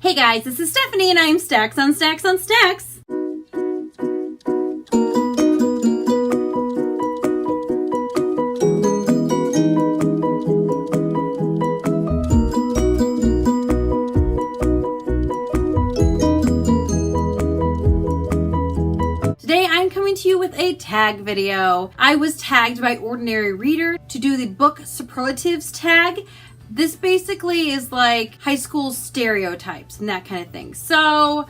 Hey guys, this is Stephanie and I'm Stacks on Stacks on Stacks. Today I'm coming to you with a tag video. I was tagged by Ordinary Reader to do the Book Superlatives Tag. This basically is like high school stereotypes and that kind of thing. So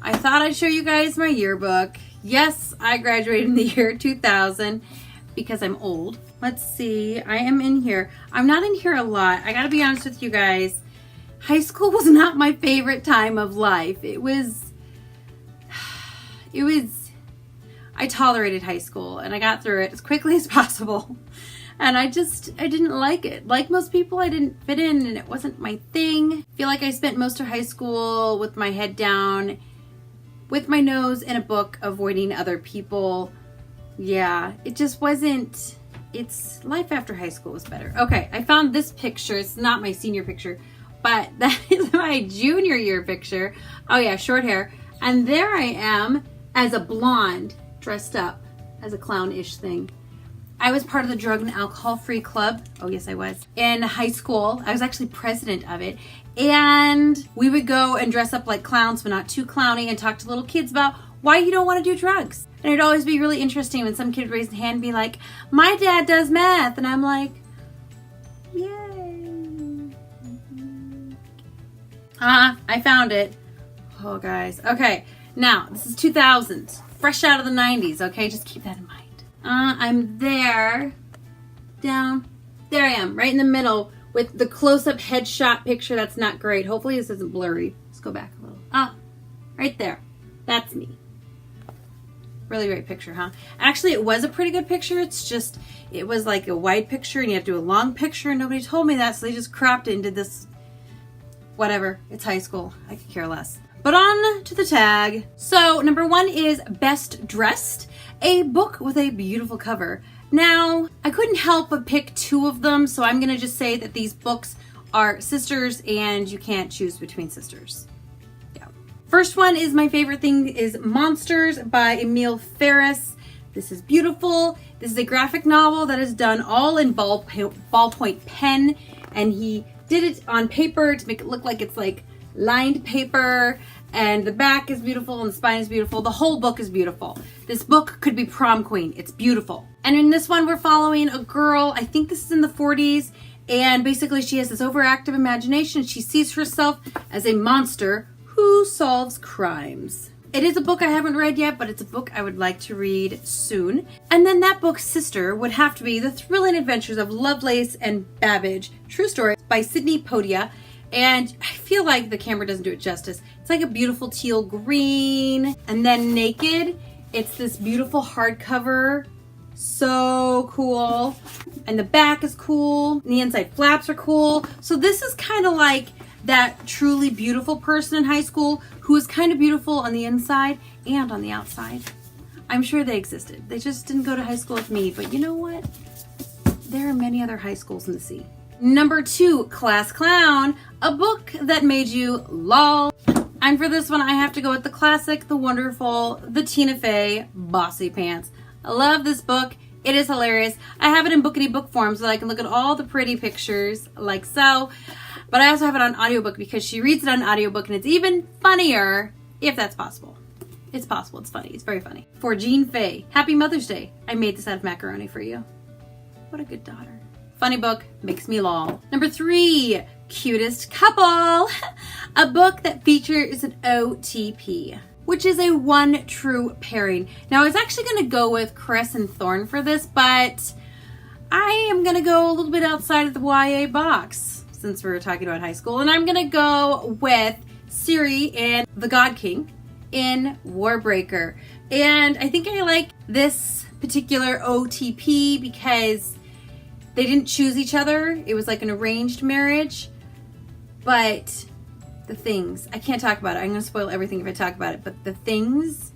I thought I'd show you guys my yearbook. Yes, I graduated in the year 2000 because I'm old. Let's see, I am in here. I'm not in here a lot. I gotta be honest with you guys. High school was not my favorite time of life. I tolerated high school and I got through it as quickly as possible. And I didn't like it. Like most people, I didn't fit in and it wasn't my thing. I feel like I spent most of high school with my head down, with my nose in a book, avoiding other people. Yeah, it just wasn't, life after high school was better. Okay, I found this picture. It's not my senior picture, but that is my junior year picture. Oh yeah, short hair. And there I am as a blonde, dressed up as a clown-ish thing. I was part of the drug and alcohol-free club. Oh yes, I was. In high school, I was actually president of it. And we would go and dress up like clowns, but not too clowny, and talk to little kids about why you don't want to do drugs. And it'd always be really interesting when some kid would raise his hand and be like, my dad does meth. And I'm like, yay. I found it. Oh guys. Okay, now this is 2000s. Fresh out of the 90s, okay? Just keep that in mind. I'm there, down, there I am, right in the middle with the close-up headshot picture. That's not great. Hopefully this isn't blurry. Let's go back a little. Right there. That's me. Really great picture, huh? Actually, it was a pretty good picture. It's just, it was like a wide picture and you have to do a long picture and nobody told me that, so they just cropped it and did this. Whatever. It's high school. I could care less. But on to the tag. So number 1 is Best Dressed, a book with a beautiful cover. Now, I couldn't help but pick 2 of them, so I'm gonna just say that these books are sisters and you can't choose between sisters. Yeah. First one is my favorite thing is Monsters by Emile Ferris. This is beautiful. This is a graphic novel that is done all in ballpoint pen, and he did it on paper to make it look like it's like lined paper, and the back is beautiful and the spine is beautiful. The whole book is beautiful. This book could be prom queen. It's beautiful. And in this one, we're following a girl, I think this is in the 40s, and basically she has this overactive imagination. She sees herself as a monster who solves crimes. It is a book I haven't read yet, but it's a book I would like to read soon. And then that book's sister would have to be The Thrilling Adventures of Lovelace and Babbage, True Story by Sidney Poitier. And I feel like the camera doesn't do it justice. It's like a beautiful teal green. And then Naked, it's this beautiful hardcover. So cool. And the back is cool. And the inside flaps are cool. So this is kind of like that truly beautiful person in high school who is kind of beautiful on the inside and on the outside. I'm sure they existed. They just didn't go to high school with me. But you know what? There are many other high schools in the sea. Number 2, Class Clown, a book that made you lol. And for this one, I have to go with the classic, the wonderful, the Tina Fey, Bossy Pants. I love this book. It is hilarious. I have it in bookity book form so that I can look at all the pretty pictures like so. But I also have it on audiobook because she reads it on audiobook and it's even funnier if that's possible. It's possible. It's funny. It's very funny. For Jean Fay, Happy Mother's Day. I made this out of macaroni for you. What a good daughter. Funny book, makes me lol. Number 3, Cutest Couple, a book that features an OTP, which is a one true pairing. Now I was actually gonna go with Cress and Thorn for this, but I am gonna go a little bit outside of the YA box since we're talking about high school, and I'm gonna go with Ciri and the God King in Warbreaker. And I think I like this particular OTP because they didn't choose each other. It was like an arranged marriage. But the things, I can't talk about it. I'm going to spoil everything if I talk about it. But the things.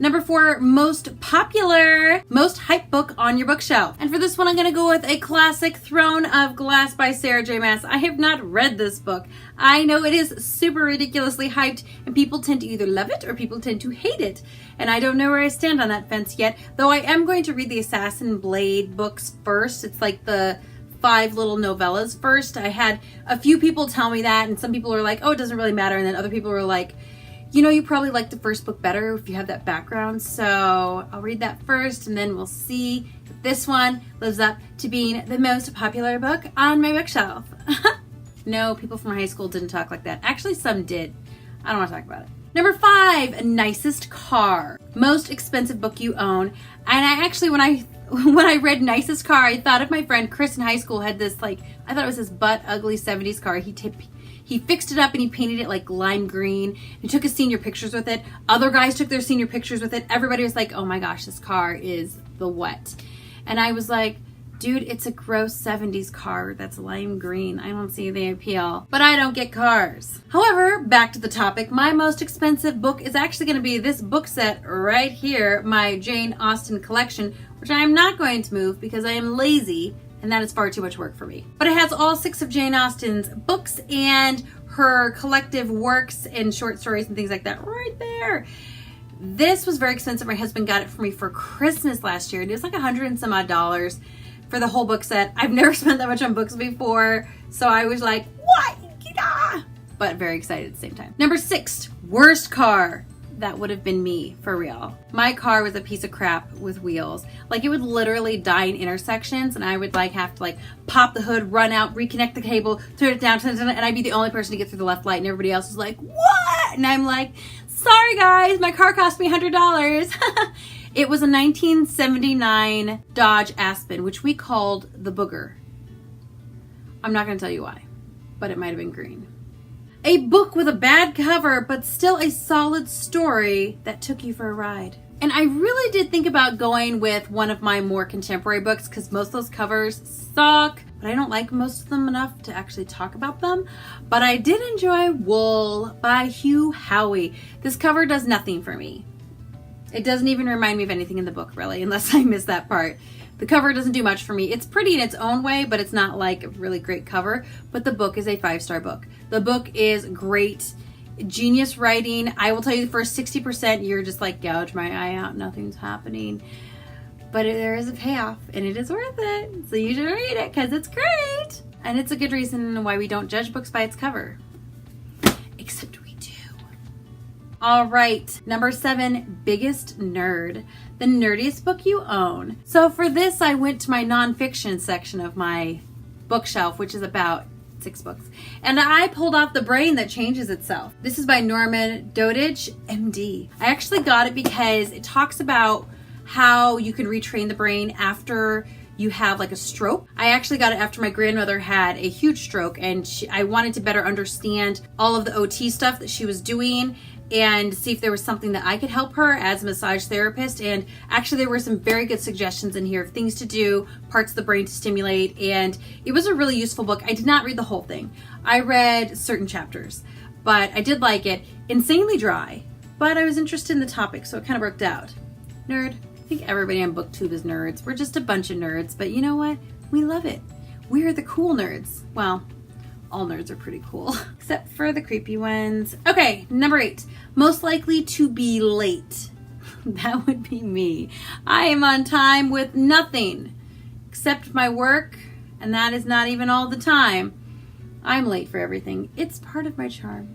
Number 4, most popular, most hype book on your bookshelf. And for this one, I'm going to go with a classic, Throne of Glass by Sarah J. Maas. I have not read this book. I know it is super ridiculously hyped, and people tend to either love it or people tend to hate it. And I don't know where I stand on that fence yet, though I am going to read the Assassin Blade books first. It's like the 5 little novellas first. I had a few people tell me that, and some people were like, oh, it doesn't really matter. And then other people were like, you know, you probably like the first book better if you have that background. So I'll read that first, and then we'll see if this one lives up to being the most popular book on my bookshelf. No, people from high school didn't talk like that. Actually, some did. I don't want to talk about it. Number 5, nicest car. Most expensive book you own. And I actually, when I read nicest car, I thought of my friend Chris in high school had this, like, I thought it was this butt ugly 70s car. He fixed it up and he painted it like lime green. He took his senior pictures with it. Other guys took their senior pictures with it. Everybody was like, oh my gosh, this car is the what? And I was like, dude, it's a gross 70s car that's lime green. I don't see the appeal, but I don't get cars. However, back to the topic, my most expensive book is actually going to be this book set right here, my Jane Austen collection, which I am not going to move because I am lazy, and that is far too much work for me. But it has all 6 of Jane Austen's books and her collective works and short stories and things like that right there. This was very expensive. My husband got it for me for Christmas last year. It was like $100 and some odd for the whole book set. I've never spent that much on books before, so I was like, what? But very excited at the same time. Number 6, worst car. That would have been me, for real. My car was a piece of crap with wheels. Like, it would literally die in intersections, and I would like have to like pop the hood, run out, reconnect the cable, turn it down, and I'd be the only person to get through the left light, and everybody else was like, what? And I'm like, sorry guys, my car cost me $100. It was a 1979 Dodge Aspen, which we called the Booger. I'm not going to tell you why, but it might have been green. A book with a bad cover, but still a solid story that took you for a ride. And I really did think about going with one of my more contemporary books because most of those covers suck, but I don't like most of them enough to actually talk about them. But I did enjoy Wool by Hugh Howey. This cover does nothing for me. It doesn't even remind me of anything in the book, really, unless I miss that part. The cover doesn't do much for me. It's pretty in its own way, but it's not like a really great cover. But the book is a 5-star book. The book is great, genius writing. I will tell you the first 60%, you're just like, gouge my eye out, nothing's happening. But there is a payoff, and it is worth it. So you should read it, because it's great. And it's a good reason why we don't judge books by its cover. Except we do. All right, number 7, biggest nerd. The nerdiest book you own. So for this, I went to my nonfiction section of my bookshelf, which is about 6 books. And I pulled off The Brain That Changes Itself. This is by Norman Doidge, MD. I actually got it because it talks about how you can retrain the brain after you have like a stroke. I actually got it after my grandmother had a huge stroke, and I wanted to better understand all of the OT stuff that she was doing and see if there was something that I could help her as a massage therapist. And actually there were some very good suggestions in here of things to do, parts of the brain to stimulate, and it was a really useful book. I did not read the whole thing. I read certain chapters, but I did like it. Insanely dry, but I was interested in the topic, so it kind of worked out. Nerd. I think everybody on BookTube is nerds. We're just a bunch of nerds, but you know what? We love it. We're the cool nerds. Well, all nerds are pretty cool, except for the creepy ones. Okay, number 8, most likely to be late. That would be me. I am on time with nothing except my work, and that is not even all the time. I'm late for everything. It's part of my charm.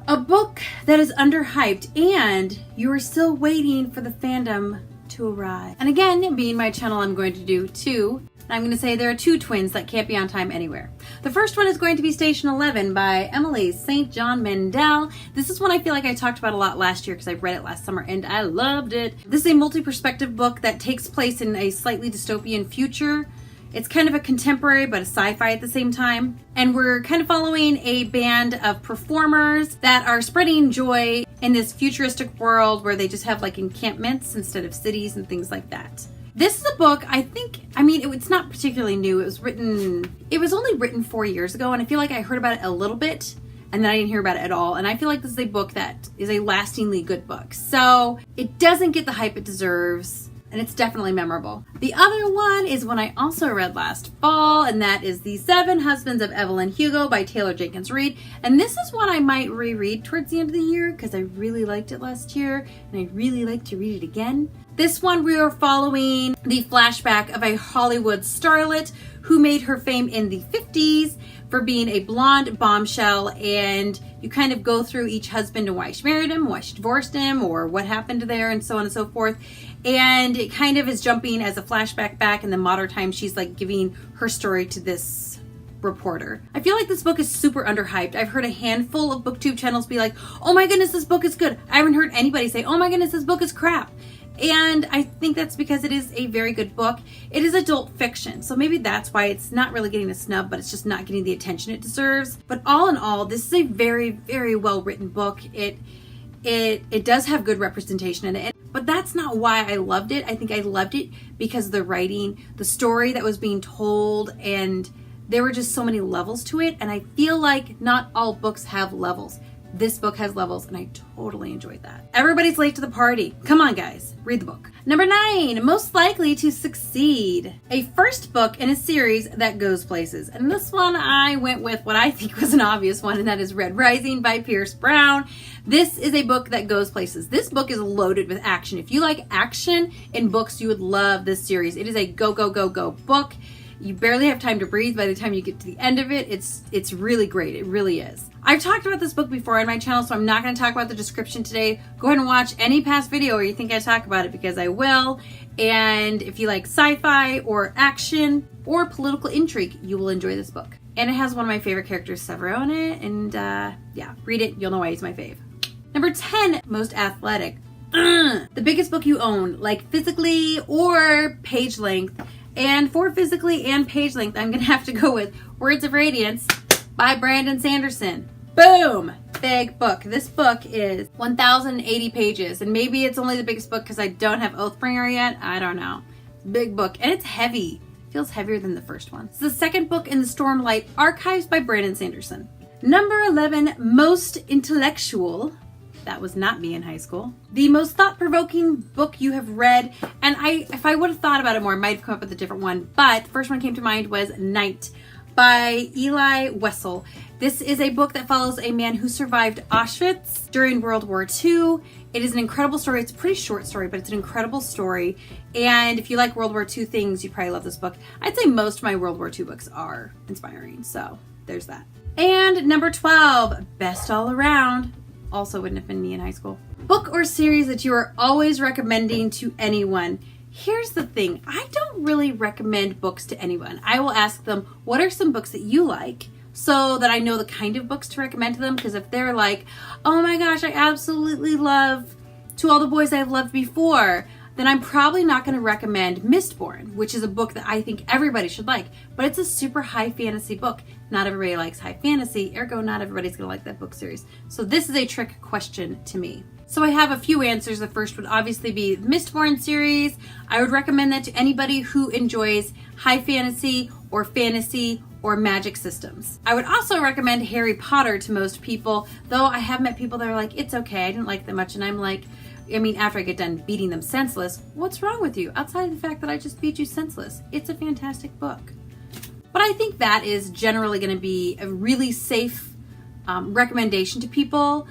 A book that is underhyped and you are still waiting for the fandom to arrive. And again, being my channel, I'm going to do 2. I'm going to say there are 2 twins that can't be on time anywhere. The first one is going to be Station 11 by Emily St. John Mandel. This is one I feel like I talked about a lot last year because I read it last summer and I loved it. This is a multi-perspective book that takes place in a slightly dystopian future. It's kind of a contemporary but a sci-fi at the same time. And we're kind of following a band of performers that are spreading joy in this futuristic world where they just have like encampments instead of cities and things like that. This is a book, it's not particularly new. It was only written 4 years ago, and I feel like I heard about it a little bit and then I didn't hear about it at all. And I feel like this is a book that is a lastingly good book. So it doesn't get the hype it deserves, and it's definitely memorable. The other one is one I also read last fall, and that is The Seven Husbands of Evelyn Hugo by Taylor Jenkins Reid. And this is one I might reread towards the end of the year because I really liked it last year, and I'd really like to read it again. This one, we are following the flashback of a Hollywood starlet who made her fame in the 50s for being a blonde bombshell, and you kind of go through each husband and why she married him, why she divorced him, or what happened there, and so on and so forth. And it kind of is jumping as a flashback back in the modern time. She's like giving her story to this reporter. I feel like this book is super underhyped. I've heard a handful of booktube channels be like, oh my goodness, this book is good. I haven't heard anybody say, oh my goodness, this book is crap. And I think that's because it is a very good book. It is adult fiction, so maybe that's why it's not really getting a snub, but it's just not getting the attention it deserves. But all in all, this is a very, very well written book. It does have good representation in it, but that's not why I loved it. I think I loved it because of the writing, the story that was being told, and there were just so many levels to it. And I feel like not all books have levels. This book has levels, and I totally enjoyed that. Everybody's late to the party. Come on, guys, read the book. Number 9, Most Likely to Succeed. A first book in a series that goes places. And this one I went with what I think was an obvious one, and that is Red Rising by Pierce Brown. This is a book that goes places. This book is loaded with action. If you like action in books, you would love this series. It is a go, go, go, go book. You barely have time to breathe by the time you get to the end of it. It's really great. It really is. I've talked about this book before on my channel, so I'm not going to talk about the description today. Go ahead and watch any past video where you think I talk about it, because I will. And if you like sci-fi or action or political intrigue, you will enjoy this book. And it has one of my favorite characters, Severo, in it. And yeah, read it. You'll know why he's my fave. Number 10, Most Athletic. The biggest book you own, like physically or page length. And for physically and page length, I'm going to have to go with Words of Radiance by Brandon Sanderson. Boom! Big book. This book is 1,080 pages, and maybe it's only the biggest book because I don't have Oathbringer yet. I don't know. It's a big book, and it's heavy. It feels heavier than the first one. It's the second book in the Stormlight Archives by Brandon Sanderson. Number 11, Most Intellectual. That was not me in high school. The most thought-provoking book you have read. And if I would have thought about it more, I might have come up with a different one. But the first one came to mind was Night by Eli Wessel. This is a book that follows a man who survived Auschwitz during World War II. It is an incredible story. It's a pretty short story, but it's an incredible story. And if you like World War II things, you probably love this book. I'd say most of my World War II books are inspiring. So there's that. And number 12, Best All Around. Also wouldn't have been me in high school. Book or series that you are always recommending to anyone. Here's the thing. I don't really recommend books to anyone. I will ask them, what are some books that you like? So that I know the kind of books to recommend to them. Because if they're like, oh my gosh, I absolutely love To All the Boys I've Loved Before, then I'm probably not going to recommend Mistborn, which is a book that I think everybody should like. But it's a super high fantasy book. Not everybody likes high fantasy, ergo not everybody's going to like that book series. So this is a trick question to me. So I have a few answers. The first would obviously be the Mistborn series. I would recommend that to anybody who enjoys high fantasy or magic systems. I would also recommend Harry Potter to most people, though I have met people that are like, it's okay, I didn't like that much. And I'm like, I mean, after I get done beating them senseless, what's wrong with you? Outside of the fact that I just beat you senseless. It's a fantastic book. But I think that is generally going to be a really safe recommendation to people.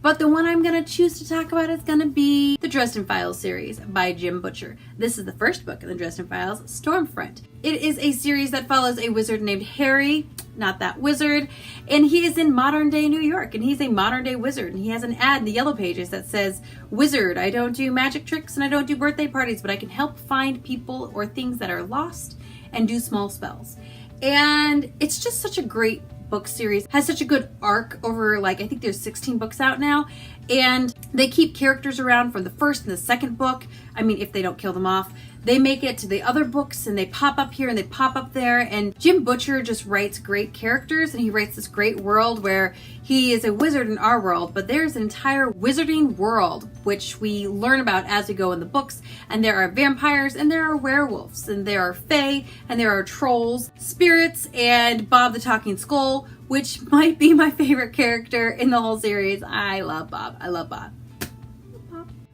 But the one I'm going to choose to talk about is going to be the Dresden Files series by Jim Butcher. This is the first book in the Dresden Files, Stormfront. It is a series that follows a wizard named Harry, not that wizard, and he is in modern day New York, and he's a modern day wizard, and he has an ad in the Yellow Pages that says, "Wizard, I don't do magic tricks and I don't do birthday parties, but I can help find people or things that are lost and do small spells." And it's just such a great book series, has such a good arc over, like, I think there's 16 books out now, and they keep characters around from the first and the second book. I mean, if they don't kill them off. they make it to the other books and they pop up here and they pop up there. And Jim Butcher just writes great characters, and he writes this great world where he is a wizard in our world, but there's an entire wizarding world which we learn about as we go in the books. And there are vampires, and there are werewolves, and there are fae, and there are trolls, spirits, and Bob the Talking Skull, which might be my favorite character in the whole series. I love Bob. I love Bob.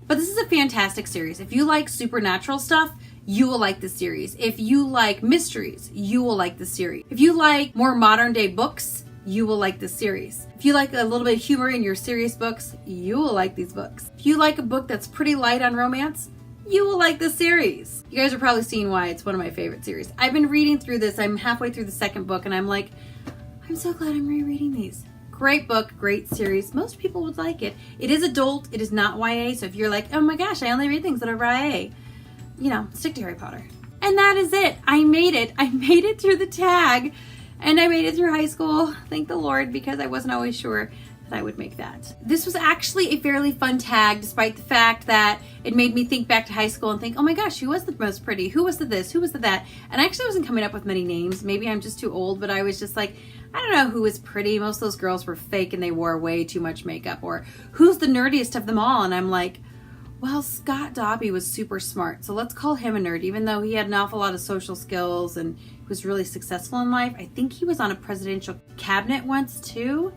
But this is a fantastic series. If you like supernatural stuff, you will like this series. If you like mysteries, you will like this series. If you like more modern day books, you will like this series. If you like a little bit of humor in your serious books, you will like these books. If you like a book that's pretty light on romance, you will like this series. You guys are probably seeing why it's one of my favorite series. I've been reading through this. I'm halfway through the second book, and I'm like, I'm so glad I'm rereading these. Great book, great series. Most people would like it. It is adult. It is not YA. So if you're like, oh my gosh, I only read things that are YA, you know, stick to Harry Potter. And that is it. I made it. I made it through the tag, and I made it through high school. Thank the Lord, because I wasn't always sure that I would make that. This was actually a fairly fun tag, despite the fact that it made me think back to high school and think, oh my gosh, who was the most pretty? Who was the this? Who was the that? And I actually wasn't coming up with many names. Maybe I'm just too old, but I was just like, I don't know who was pretty. Most of those girls were fake and they wore way too much makeup. Or who's the nerdiest of them all? And I'm like, well, Scott Dobby was super smart, so let's call him a nerd, even though he had an awful lot of social skills and was really successful in life. I think he was on a presidential cabinet once too.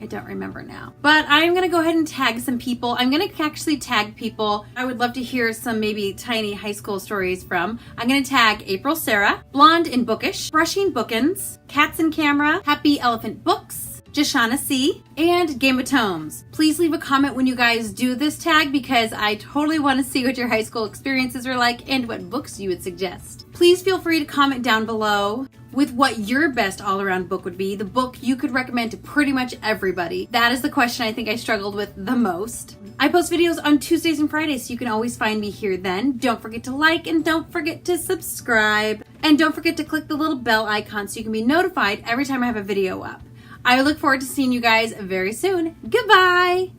I don't remember now. But I'm going to go ahead and tag some people. I'm going to actually tag people I would love to hear some maybe tiny high school stories from. I'm going to tag April Sarah, Blonde and Bookish, Brushing Bookins, Cats and Camera, Happy Elephant Books, Jashana C, and Game of Tomes. Please leave a comment when you guys do this tag, because I totally want to see what your high school experiences are like and what books you would suggest. Please feel free to comment down below with what your best all-around book would be, the book you could recommend to pretty much everybody. That is the question I think I struggled with the most. I post videos on Tuesdays and Fridays, so you can always find me here then. Don't forget to like, and don't forget to subscribe. And don't forget to click the little bell icon so you can be notified every time I have a video up. I look forward to seeing you guys very soon. Goodbye!